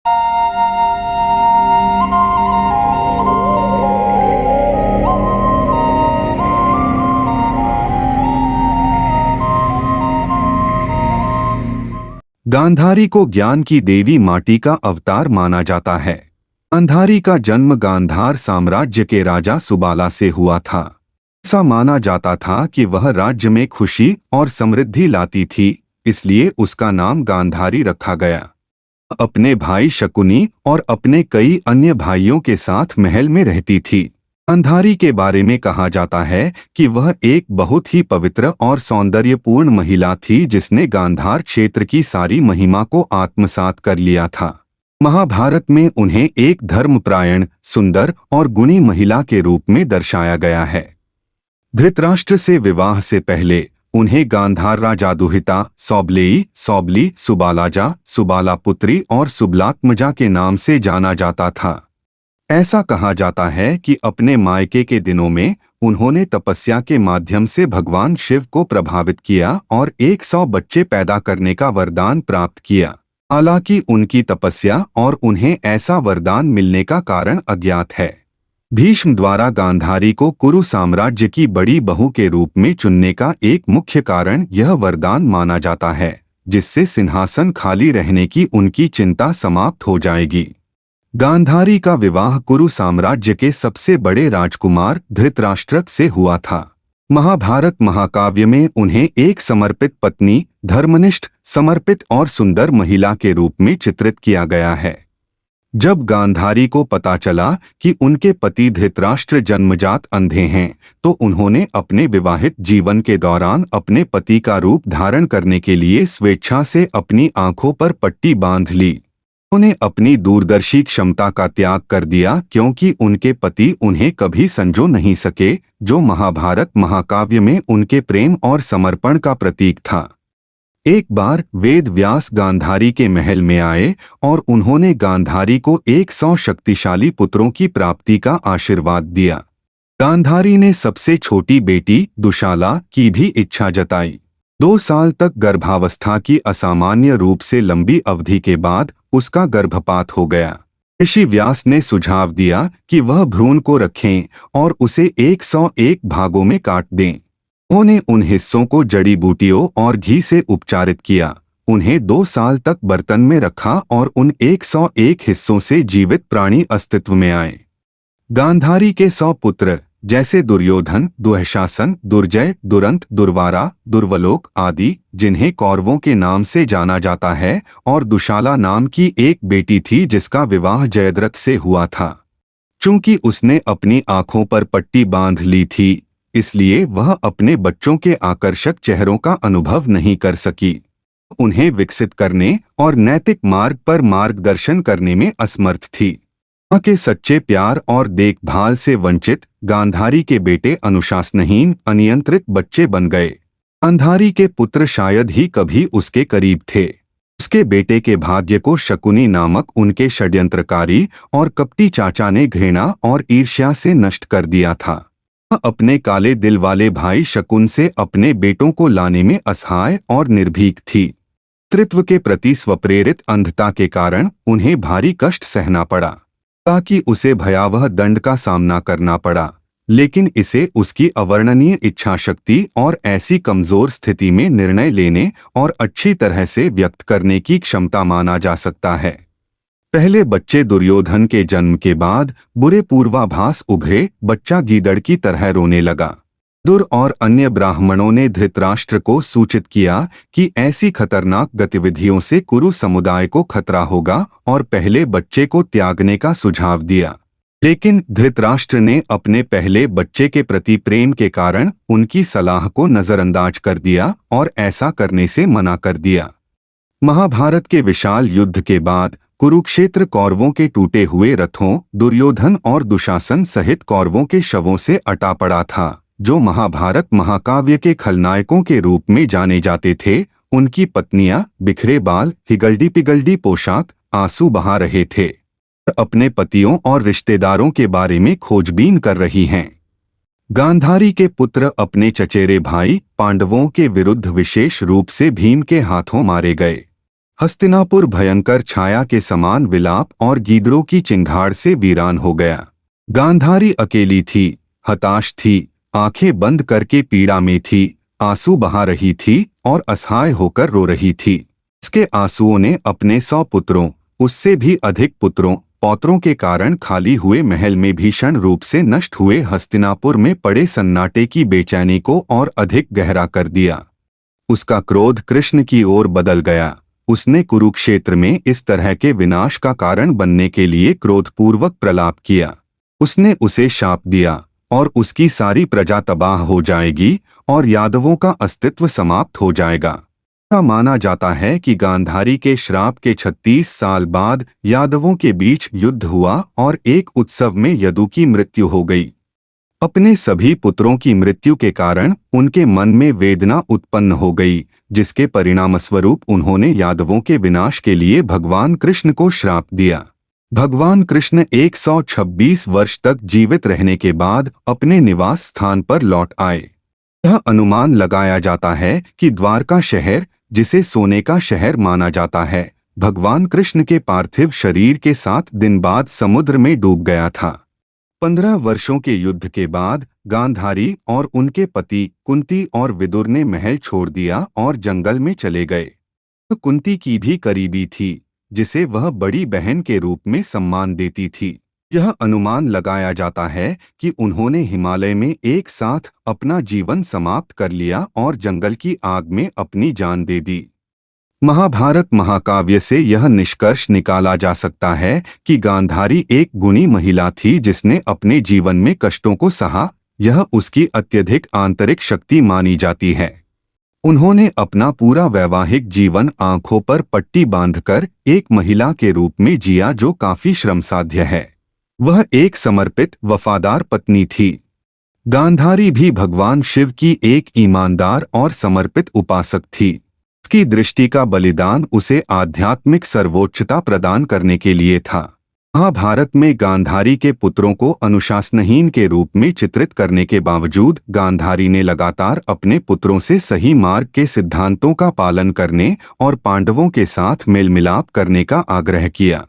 गांधारी को ज्ञान की देवी माटी का अवतार माना जाता है। गांधारी का जन्म गांधार साम्राज्य के राजा सुबाला से हुआ था। ऐसा माना जाता था कि वह राज्य में खुशी और समृद्धि लाती थी, इसलिए उसका नाम गांधारी रखा गया। अपने भाई शकुनी और अपने कई अन्य भाइयों के साथ महल में रहती थी। गांधारी के बारे में कहा जाता है कि वह एक बहुत ही पवित्र और सौंदर्यपूर्ण महिला थी जिसने गांधार क्षेत्र की सारी महिमा को आत्मसात कर लिया था। महाभारत में उन्हें एक धर्मपरायण, सुंदर और गुणी महिला के रूप में दर्शाया गया है। धृतराष्ट्र से विवाह से पहले उन्हें गांधारा जादुहिता, सौबलेई, सौबली, सुबालाजा, सुबालापुत्री और सुबलात्मजा के नाम से जाना जाता था। ऐसा कहा जाता है कि अपने मायके के दिनों में उन्होंने तपस्या के माध्यम से भगवान शिव को प्रभावित किया और 100 बच्चे पैदा करने का वरदान प्राप्त किया। हालांकि उनकी तपस्या और उन्हें ऐसा वरदान मिलने का कारण अज्ञात है। भीष्म द्वारा गांधारी को कुरु साम्राज्य की बड़ी बहू के रूप में चुनने का एक मुख्य कारण यह वरदान माना जाता है, जिससे सिंहासन खाली रहने की उनकी चिंता समाप्त हो जाएगी। गांधारी का विवाह कुरु साम्राज्य के सबसे बड़े राजकुमार धृतराष्ट्र से हुआ था। महाभारत महाकाव्य में उन्हें एक समर्पित पत्नी, धर्मनिष्ठ, समर्पित और सुंदर महिला के रूप में चित्रित किया गया है। जब गांधारी को पता चला कि उनके पति धृतराष्ट्र जन्मजात अंधे हैं, तो उन्होंने अपने विवाहित जीवन के दौरान अपने पति का रूप धारण करने के लिए स्वेच्छा से अपनी आंखों पर पट्टी बांध ली। उन्हें अपनी दूरदर्शी क्षमता का त्याग कर दिया क्योंकि उनके पति उन्हें कभी संजो नहीं सके, जो महाभारत महाकाव्य में उनके प्रेम और समर्पण का प्रतीक था। एक बार वेद व्यास गांधारी के महल में आए और उन्होंने गांधारी को 100 शक्तिशाली पुत्रों की प्राप्ति का आशीर्वाद दिया। गांधारी ने सबसे छोटी बेटी दुशाला की भी इच्छा जताई। 2 साल तक गर्भावस्था की असामान्य रूप से लंबी अवधि के बाद उसका गर्भपात हो गया। ऋषि व्यास ने सुझाव दिया कि वह भ्रूण को रखें और उसे 101 भागों में काट दें। उन्होंने उन हिस्सों को जड़ी बूटियों और घी से उपचारित किया, उन्हें 2 साल तक बर्तन में रखा और उन 101 हिस्सों से जीवित प्राणी अस्तित्व में आए। गांधारी के 100 पुत्र जैसे दुर्योधन, दुःशासन, दुर्जय, दुरंत, दुर्वारा, दुर्वलोक आदि, जिन्हें कौरवों के नाम से जाना जाता है, और दुशाला नाम की एक बेटी थी जिसका विवाह जयद्रथ से हुआ था। चूंकि उसने अपनी आंखों पर पट्टी बांध ली थी, इसलिए वह अपने बच्चों के आकर्षक चेहरों का अनुभव नहीं कर सकी। उन्हें विकसित करने और नैतिक मार्ग पर मार्गदर्शन करने में असमर्थ थी। मां के सच्चे प्यार और देखभाल से वंचित गांधारी के बेटे अनुशासनहीन, अनियंत्रित बच्चे बन गए। गांधारी के पुत्र शायद ही कभी उसके करीब थे। उसके बेटे के भाग्य को शकुनी नामक उनके षड्यंत्रकारी और कपटी चाचा ने घृणा और ईर्ष्या से नष्ट कर दिया था। वह अपने काले दिल वाले भाई शकुन से अपने बेटों को लाने में असहाय और निर्भीक थी। पितृत्व के प्रति स्वप्रेरित अंधता के कारण उन्हें भारी कष्ट सहना पड़ा, ताकि उसे भयावह दंड का सामना करना पड़ा, लेकिन इसे उसकी अवर्णनीय इच्छा शक्ति और ऐसी कमजोर स्थिति में निर्णय लेने और अच्छी तरह से व्यक्त करने की क्षमता माना जा सकता है। पहले बच्चे दुर्योधन के जन्म के बाद बुरे पूर्वाभास उभरे। बच्चा गीदड़ की तरह रोने लगा। दुर और अन्य ब्राह्मणों ने धृतराष्ट्र को सूचित किया कि ऐसी खतरनाक गतिविधियों से कुरु समुदाय को खतरा होगा और पहले बच्चे को त्यागने का सुझाव दिया। लेकिन धृतराष्ट्र ने अपने पहले बच्चे के प्रति प्रेम के कारण उनकी सलाह को नजरअंदाज कर दिया और ऐसा करने से मना कर दिया। महाभारत के विशाल युद्ध के बाद कुरुक्षेत्र कौरवों के टूटे हुए रथों, दुर्योधन और दुशासन सहित कौरवों के शवों से अटा पड़ा था, जो महाभारत महाकाव्य के खलनायकों के रूप में जाने जाते थे। उनकी पत्नियां बिखरे बाल, हिगल्डी पिगल्डी पोशाक, आंसू बहा रहे थे और अपने पतियों और रिश्तेदारों के बारे में खोजबीन कर रही हैं। गांधारी के पुत्र अपने चचेरे भाई पांडवों के विरुद्ध विशेष रूप से भीम के हाथों मारे गए। हस्तिनापुर भयंकर छाया के समान विलाप और गीदड़ों की चिंगाड़ से वीरान हो गया। गांधारी अकेली थी, हताश थी, आंखें बंद करके पीड़ा में थी, आंसू बहा रही थी और असहाय होकर रो रही थी। उसके आंसुओं ने अपने 100 पुत्रों, उससे भी अधिक पुत्रों, पौत्रों के कारण खाली हुए महल में भीषण रूप से नष्ट हुए हस्तिनापुर में पड़े सन्नाटे की बेचैनी को और अधिक गहरा कर दिया। उसका क्रोध कृष्ण की ओर बदल गया। उसने कुरुक्षेत्र में इस तरह के विनाश का कारण बनने के लिए क्रोधपूर्वक प्रलाप किया। उसने उसे शाप दिया और उसकी सारी प्रजा तबाह हो जाएगी और यादवों का अस्तित्व समाप्त हो जाएगा। ऐसा माना जाता है कि गांधारी के श्राप के 36 साल बाद यादवों के बीच युद्ध हुआ और एक उत्सव में यदु की मृत्यु हो गई। अपने सभी पुत्रों की मृत्यु के कारण उनके मन में वेदना उत्पन्न हो गई, जिसके परिणामस्वरूप उन्होंने यादवों के विनाश के लिए भगवान कृष्ण को श्राप दिया। भगवान कृष्ण 126 वर्ष तक जीवित रहने के बाद अपने निवास स्थान पर लौट आए। यह अनुमान लगाया जाता है कि द्वारका शहर, जिसे सोने का शहर माना जाता है, भगवान कृष्ण के पार्थिव शरीर के 7 दिन बाद समुद्र में डूब गया था। 15 वर्षों के युद्ध के बाद गांधारी और उनके पति कुंती और विदुर ने महल छोड़ दिया और जंगल में चले गए। कुंती की भी करीबी थी, जिसे वह बड़ी बहन के रूप में सम्मान देती थी। यह अनुमान लगाया जाता है कि उन्होंने हिमालय में एक साथ अपना जीवन समाप्त कर लिया और जंगल की आग में अपनी जान दे दी। महाभारत महाकाव्य से यह निष्कर्ष निकाला जा सकता है कि गांधारी एक गुणी महिला थी जिसने अपने जीवन में कष्टों को सहा। यह उसकी अत्यधिक आंतरिक शक्ति मानी जाती है। उन्होंने अपना पूरा वैवाहिक जीवन आंखों पर पट्टी बांधकर एक महिला के रूप में जिया, जो काफी श्रमसाध्य है। वह एक समर्पित, वफादार पत्नी थी। गांधारी भी भगवान शिव की एक ईमानदार और समर्पित उपासक थी। उसकी दृष्टि का बलिदान उसे आध्यात्मिक सर्वोच्चता प्रदान करने के लिए था। महाभारत में गांधारी के पुत्रों को अनुशासनहीन के रूप में चित्रित करने के बावजूद गांधारी ने लगातार अपने पुत्रों से सही मार्ग के सिद्धांतों का पालन करने और पांडवों के साथ मेल मिलाप करने का आग्रह किया।